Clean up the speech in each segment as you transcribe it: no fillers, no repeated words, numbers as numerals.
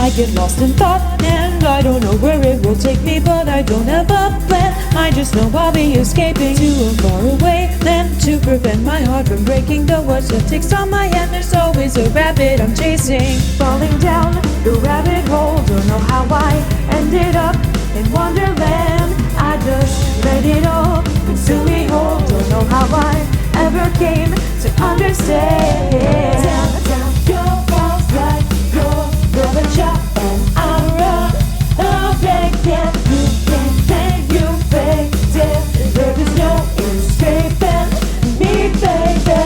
I get lost in thought, and I don't know where it will take me, but I don't have a plan. I just know I'll be escaping to a faraway land to prevent my heart from breaking. Though what it takes on my hand, there's always a rabbit I'm chasing. Falling down the rabbit hole, don't know how I ended up in Wonderland. I just let it all consume me whole. Don't know how I ever came to understand. Down your walls like your Gorbachev, and I'm Ronald Reagan. You can't you faked it. There is no escaping me, baby.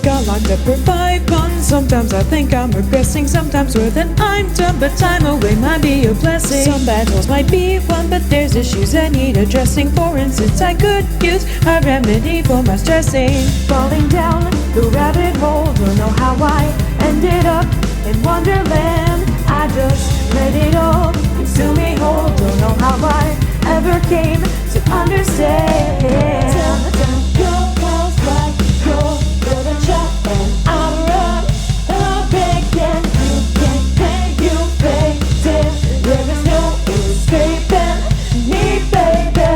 Got locked up for 5 months. Sometimes I think I'm regressing, sometimes more than I'm done, but time away might be a blessing. Some battles might be won, but there's issues that need addressing. For instance, I could use a remedy for my stressing. Falling down the rabbit hole, don't know how I ended up in Wonderland. I just let it all consume me whole. Don't know how I ever came to understand. Down your walls like your Gorbachev, and I'm Ronald Reagan. You can't you faked it. There is no escaping me, baby.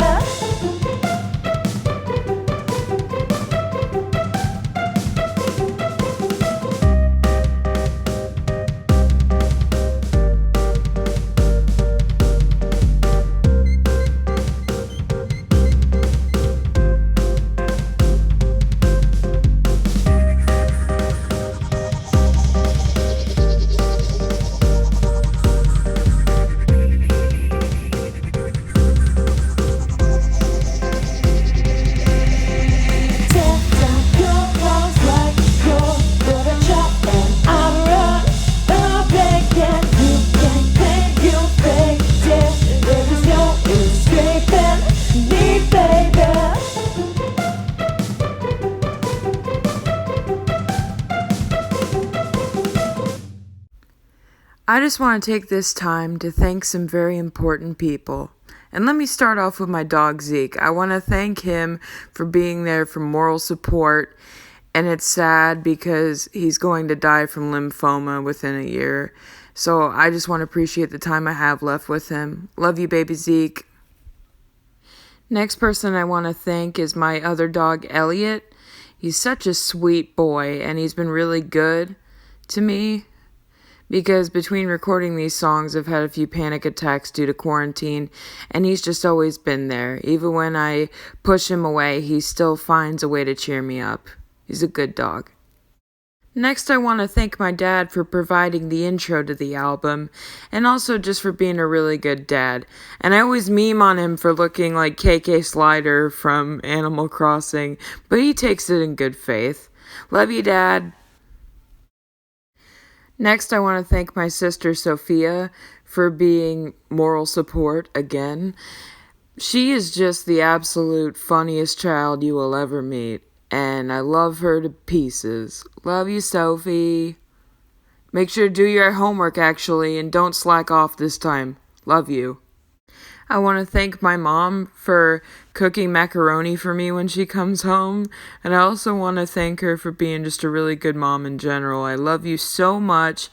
I just want to take this time to thank some very important people. And let me start off with my dog Zeke. I want to thank him for being there for moral support. And it's sad because he's going to die from lymphoma within a year. So I just want to appreciate the time I have left with him. Love you, baby Zeke. Next person I want to thank is my other dog, Elliot. He's such a sweet boy, and he's been really good to me. Because between recording these songs, I've had a few panic attacks due to quarantine, and he's just always been there. Even when I push him away, he still finds a way to cheer me up. He's a good dog. Next, I want to thank my dad for providing the intro to the album, and also just for being a really good dad. And I always meme on him for looking like KK Slider from Animal Crossing, but he takes it in good faith. Love you, Dad. Next, I want to thank my sister Sophia for being moral support again. She is just the absolute funniest child you will ever meet, and I love her to pieces. Love you, Sophie. Make sure to do your homework, actually, and don't slack off this time. Love you. I want to thank my mom for cooking macaroni for me when she comes home. And I also want to thank her for being just a really good mom in general. I love you so much.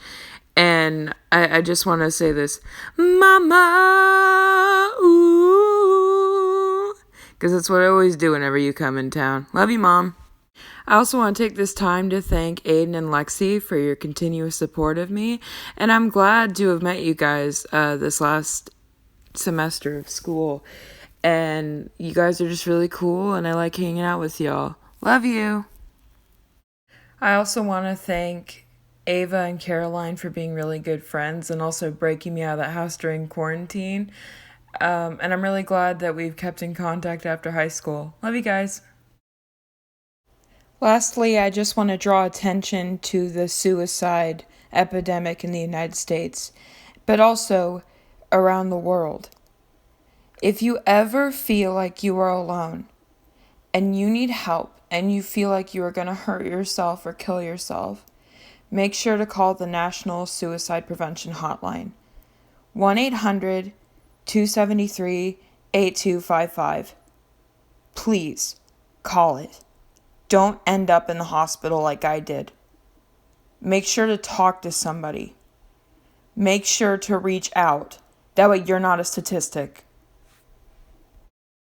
And I just want to say this. Mama, ooh. Because that's what I always do whenever you come in town. Love you, Mom. I also want to take this time to thank Aiden and Lexi for your continuous support of me. And I'm glad to have met you guys this last semester of school, and you guys are just really cool, and I like hanging out with y'all. Love you. I also want to thank Ava and Caroline for being really good friends and also breaking me out of that house during quarantine, and I'm really glad that we've kept in contact after high school. Love you guys. Lastly, I just want to draw attention to the suicide epidemic in the United States, but also around the world. If you ever feel like you are alone and you need help and you feel like you are going to hurt yourself or kill yourself, make sure to call the National Suicide Prevention Hotline. 1-800-273-8255. Please call it. don't end up in the hospital like I did. Make sure to talk to somebody. Make sure to reach out. That way you're not a statistic.